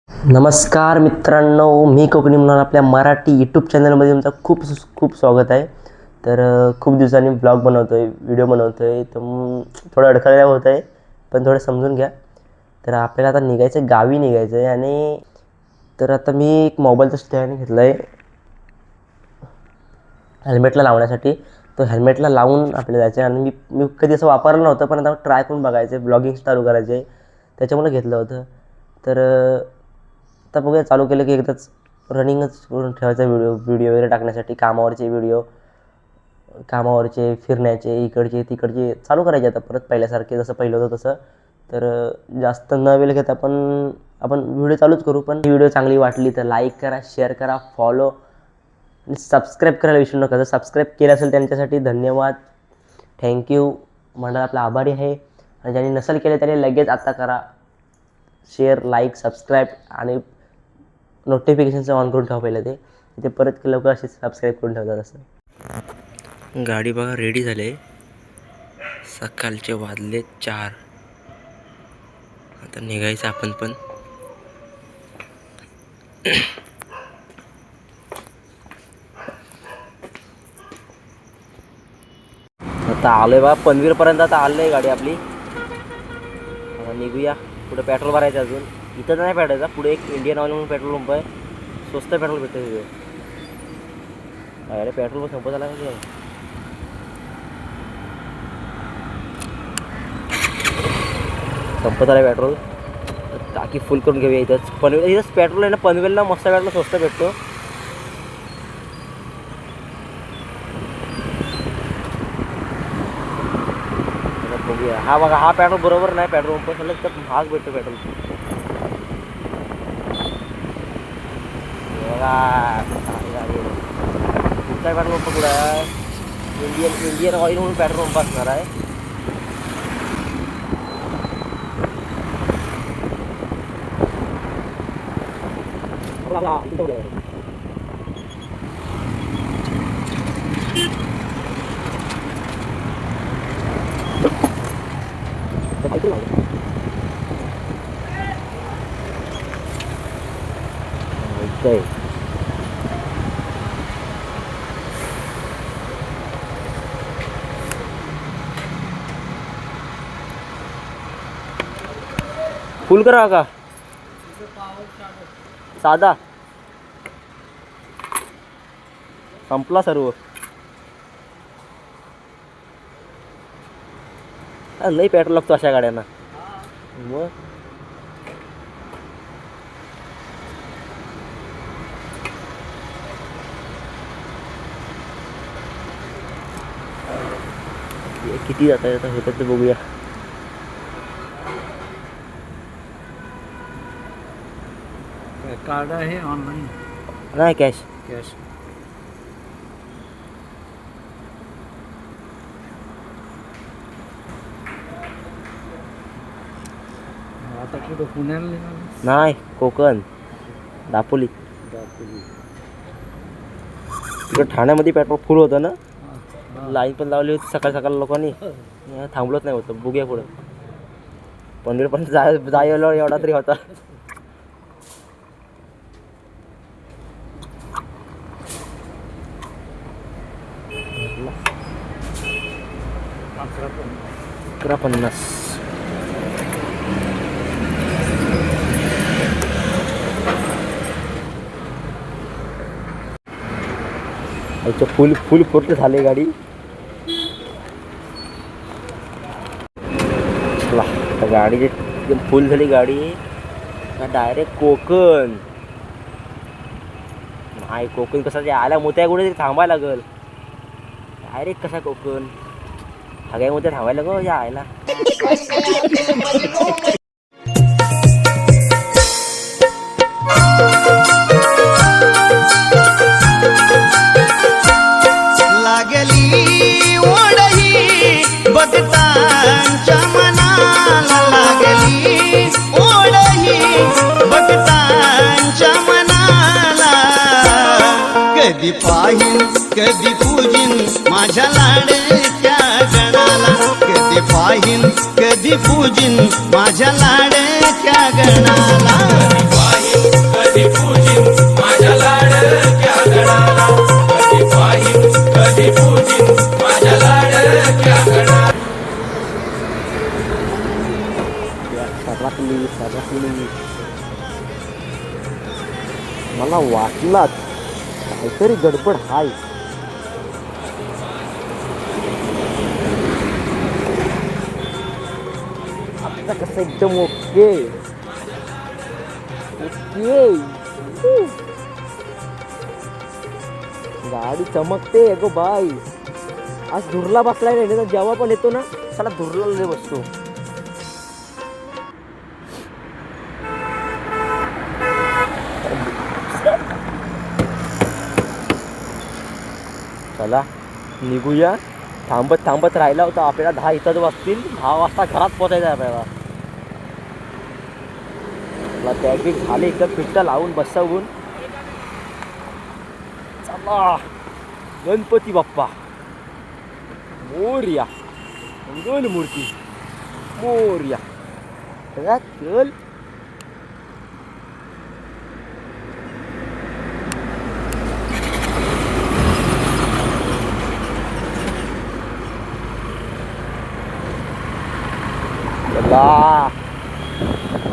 नमस्कार मित्रांनो, मी कोकणी म्हणून आपल्या मराठी यूट्यूब चॅनलमध्ये तुमचं खूप खूप स्वागत आहे. तर खूप दिवसांनी ब्लॉग बनवतो आहे, व्हिडिओ बनवतो आहे, तर थोडं अडखळल्या होत आहे, पण थोडं समजून घ्या. तर आपल्याला आता निघायचं, गावी निघायचं आहे. आणि तर आता मी एक मोबाईलचं स्टँड घेतलं आहे हेल्मेटला लावण्यासाठी. तो हेल्मेटला लावून आपल्याला जायचं आहे. आणि मी कधी असं वापरलं नव्हतं, पण आता ट्राय करून बघायचं आहे, ब्लॉगिंग चालू करायचं आहे, त्याच्यामुळे घेतलं होतं. तर आता बघूया, चालू केलं की एकदाच रनिंगच करून ठेवायचा व्हिडिओ वगैरे टाकण्यासाठी. कामावरचे व्हिडिओ, कामावरचे, फिरण्याचे, इकडचे तिकडचे चालू करायचे आता परत पहिल्यासारखे, जसं पहिलं होतं तसं. तर जास्त न वेळ घेता आपण व्हिडिओ चालूच करू. पण व्हिडिओ चांगली वाटली तर लाईक करा, शेअर करा, फॉलो आणि सबस्क्राईब करायला विसरू नका. जर सबस्क्राईब केलं असेल त्यांच्यासाठी धन्यवाद, थँक्यू, मंडळ आपला आभारी आहे. आणि ज्यांनी नसेल केले त्याने लगेच आता करा. शेअर, लाईक, सबस्क्राईब आणि नोटिफिकेशनचं ऑन करून ठेवा पहिलं. ते परत लोक असे सबस्क्राईब करून ठेवतात. असं गाडी बघा रेडी झाले, सकाळचे वाजले 4. आता निघायचं आपण पण. आता आलोय बा पनवेलपर्यंत. आता आलोय गाडी आपली. आता निघूया. पुढे पेट्रोल भरायचं अजून. इथं नाही पेटायचा, पुढे एक इंडियन ऑइल म्हणून पेट्रोल पंप आहे, स्वस्त पेट्रोल भेटतं तिथे. अरे पेट्रोल संपत आला का? संपत आला पेट्रोल. टाकी फुल करून घेऊया इथंच. पनवेल इथंच पेट्रोल आहे ना, पनवेलला मस्त पेट्रोल स्वस्त भेटतो. बघूया. हा बघा, हा पेट्रोल बरोबर नाही, पेट्रोल पंप सलग तर महाग भेटतो पेट्रोल. बघा कुठचा पेट्रोल पंप कुठं आहे? इंडियन ऑइल म्हणून पेट्रोल पंप असणार आहे. फुल करा का साधा? संपला सर्व. लई पेट्रोल लागतो अशा गाड्यांना. मग किती जाता येतं होतं ते बघूया. कार्ड आहे ऑनलाईन? नाही, कॅश. कॅश. आता कुठं पुण्याला निघालं? नाही, कोकण, दापोली. इकडं ठाण्यामध्ये पेट्रोल फुल होतं ना, लाईन पण लावली होती सकाळ सकाळ लोकांनी. थांबलंच नाही होतं. बघूया पुढं. पनवेलपर्यंत जायला एवढा तरी होता. $11.50. अच्छा, फुल फोटो झाले गाडी. चला, आता गाडीची एकदम फुल झाली गाडी. डायरेक्ट कोकण. नाही, कोकण कसा आल्या मोत्या कुठे तरी थांबायला लागल. डायरेक्ट कसा कोकण? सगळ्या मोत्या थांबायला गो या आयला. लागली ओढही भक्तांच्या मनाला, लागली ओढही भक्तांच्या मनाला. कधी पाहीन कधी पूजिन माझ्या लाडक्या गणाला, कधी पाहीन कधी पूजिन माझ्या लाडक्या गणाला. मला वाटलाच काहीतरी गडबड हाय. आता कसं एकदम ओके ओके. गाडी चमकते गो बाई. आज धुरला बसलाय नाही तर जेव्हा पण येतो ना त्याला धुरला बसतो. चला निघूया. थांबत थांबत राहिला होता आपल्याला 10 इथंच वाजतील. 10 वाजता घरात पोचायचं आहे आपल्याला. बॅग बिग झाले एकदम फिट्ट लावून बसवून. चला गणपती बाप्पा मोरया. मंगल मूर्ती मोरया. चल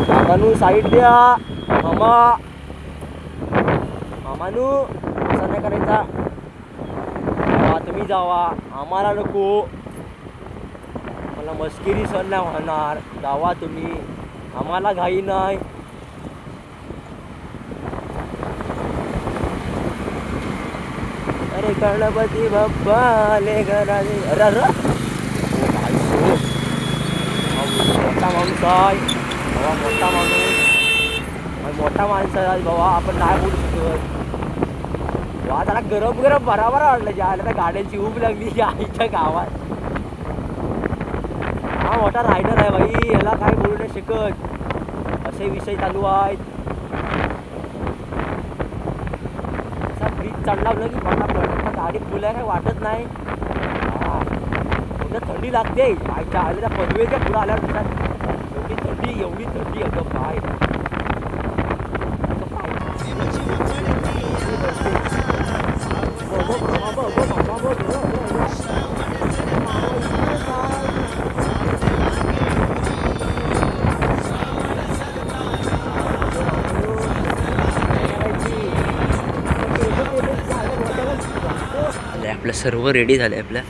काकानू साईड द्या. मामानू असं नाही करायचा. तुम्ही जावा आम्हाला नको. मला मस्किरी सण नाही होणार. जावा तुम्ही आम्हाला घाई नाही. अरे गणपती बाप्पा ले घराले. अरे मोठा माणूस आहे बाबा. मोठा माणूस मोठा माणूस आहे बाबा. आपण नाही बोलू शकत. वा त्याला गरम गरम बराबर वाटलं. ज्याला त्या गाड्यांची ऊब लागली आईच्या गावात. हा मोठा रायडर आहे भाई. याला काय बोलू नाही शकत. असे विषय चालू आहेत. असा ब्रिज चढला की पटा गाडी फुल आहे काय वाटत नाही. थंडी लागते आईच्या आल्या त्या पनवेलच्या पुढे आल्यावर एवढी थंडी होतं काय. आपलं सर्व रेडी झालं. आपल्या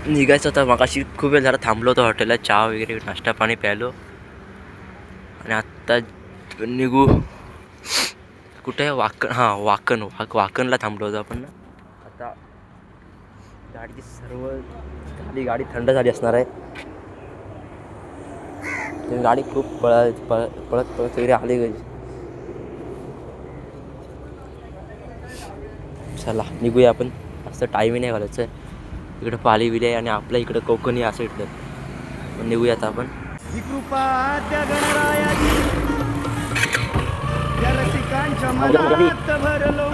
निघायचं होतं. मगाशी खूप वेळ झाला थांबलो होतो हॉटेलला. चहा वगैरे नाश्ता पाणी प्यायलो आणि आत्ता निघू. कुठे वाकणला थांबलो होतो आपण. आता गाडीची सर्व झाली. गाडी थंड झाली असणार आहे. गाडी खूप पळत वगैरे आली गई. चला निघूया आपण. असं टाईमही नाही घालायचं. इकडं पाली विले आणि आपल्या इकडं कोकणी असं इकडं निघूयात आपण. ही कृपा त्या गणरायाची त्या रसिकांच्या मनात भरलो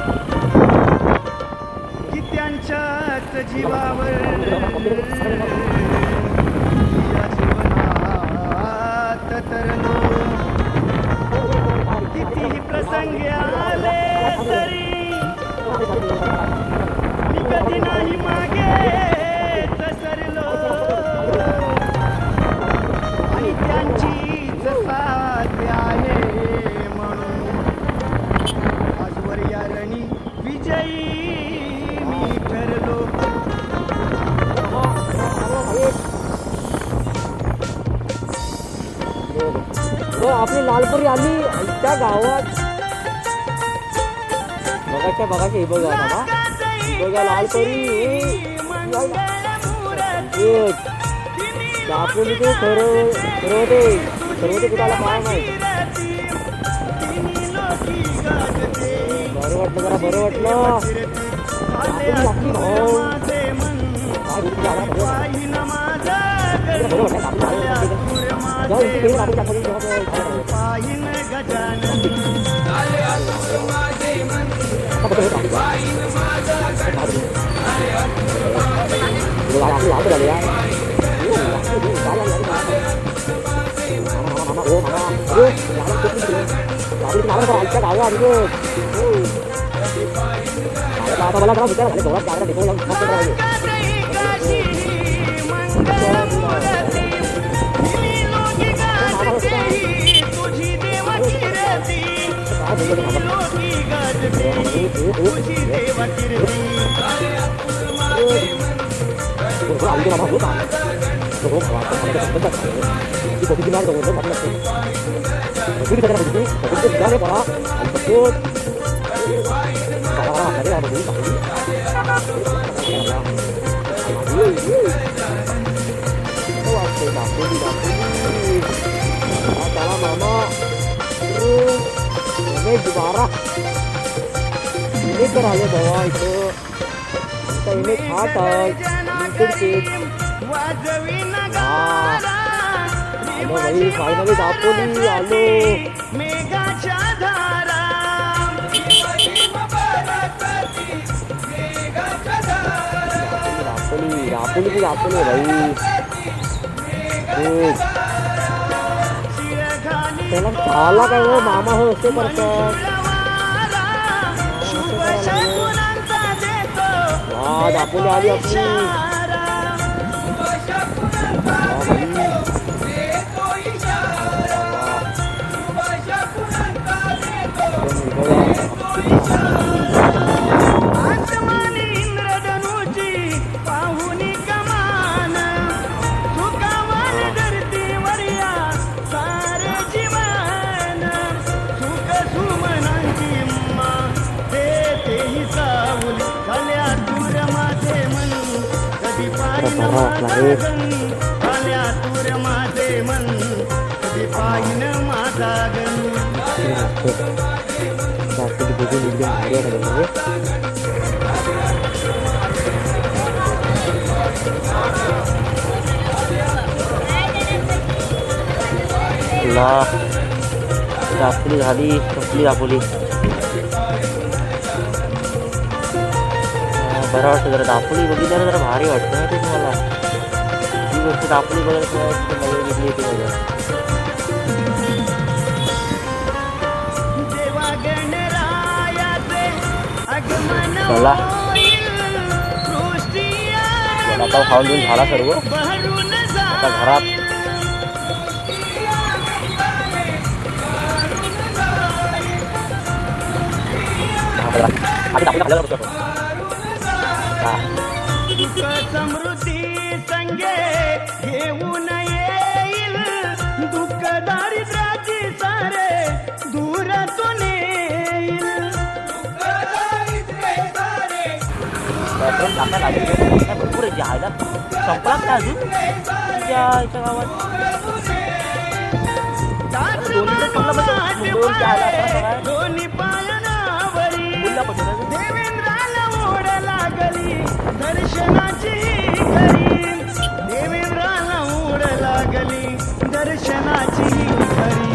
की त्यांच्याच जीवावर या जीवनात तरलो. कितीही प्रसंग आले तरी मी कधी नाही मागे सरलो. आणि त्यांचीच साथ आहे म्हणून आजवर या रणी विजयी मी ठरलो. आपली लालपरी आली त्या गावात. बघायच्या बघा बघा लालपरी. आपण इथे ठरवते कुठाला काय माहिती. बरं वाटलं जरा बरं वाटलं. लोकी गाजते तुझी देवा कीर्ती Ini juara. Ini berada bawah itu. Kita ini atas. Sedikit. वाजवी नगारा Halo bayi, finally dapur nih. Halo. मेघाच्या धारा dapur nih bayi. शिरखाली त्याला झाला काय हो मामा हो असे करतात. शुभ शकुनांचा देतो वा दापोली आली आपली. इशारा. आसमानी इंद्रधनुची पाहुनी कमान सुखावान धरतीवर या सारे जीवन सुख सुमनांची मा देते ही सावली झाल्या दूर माझे मन कधी पाहिन माझा गण झाल्या दूर माझे मन कधी पाहिन माझा गण दापोली बघून एकदम भारी वाटत म्हणजे. ला दापोली झाली कसली दापोली. बरं वाटतं जरा दापोली बघितल्यानं जरा भारी वाटतं ना ते तुम्हाला. ही गोष्ट दापोली बघायला नवीन घेतली होती बघा. देवा गणरायाचे आगमन चला. होईल. सृष्टी आता खाऊन घेऊन झाला सर्व. बहरून आता घरात जाईल. आधी दापोली खाल्ल्यावर बसतो आपण. हा. सुख समृद्धी संगे घेऊन येईल. दुःख दारिद्र्याची सारे दूरातून येईल. पेट्रोल टाकायला लागेल. काय भरपूर आहे जायला. संपलाच नाही अजून तुझ्या याच्या गावात. दोन्ही पायनावरी देवेंद्राला ओढ लागली दर्शनाची खरी. देवेंद्राला ओढ लागली दर्शनाची खरी.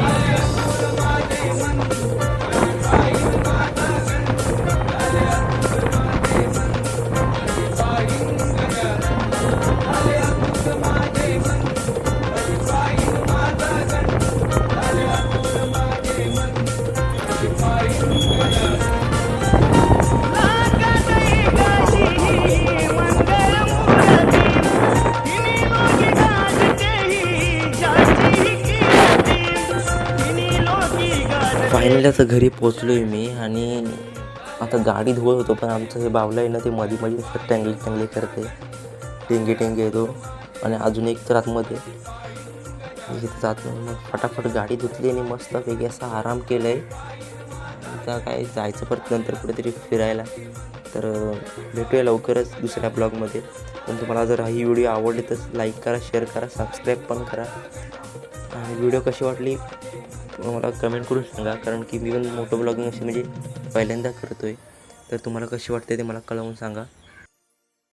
फायनली आता घरी पोचलो आहे मी. आणि आता गाडी धुवत होतो पण आमचं हे बावलं आहे ना ते मध्ये असं टँगली करते. टेंगे येतो आणि अजून एक तर आतमध्ये इथं जात नाही. मग फटाफट गाडी धुतली आणि मस्त वेगळी असा आराम केला आहे. आता काय जायचं परत नंतर कुठेतरी फिरायला. तर भेटूया लवकरच दुसऱ्या ब्लॉगमध्ये. पण तुम्हाला जर ही व्हिडिओ आवडली तर लाईक करा, शेअर करा, सबस्क्राईब पण करा. आणि व्हिडिओ कशी वाटली मला कमेंट करून सांगा. कारण की मी पण मोठं ब्लॉगिंग असे म्हणजे पहिल्यांदा करतो आहे. तर तुम्हाला कशी वाटते ते मला कळवून सांगा.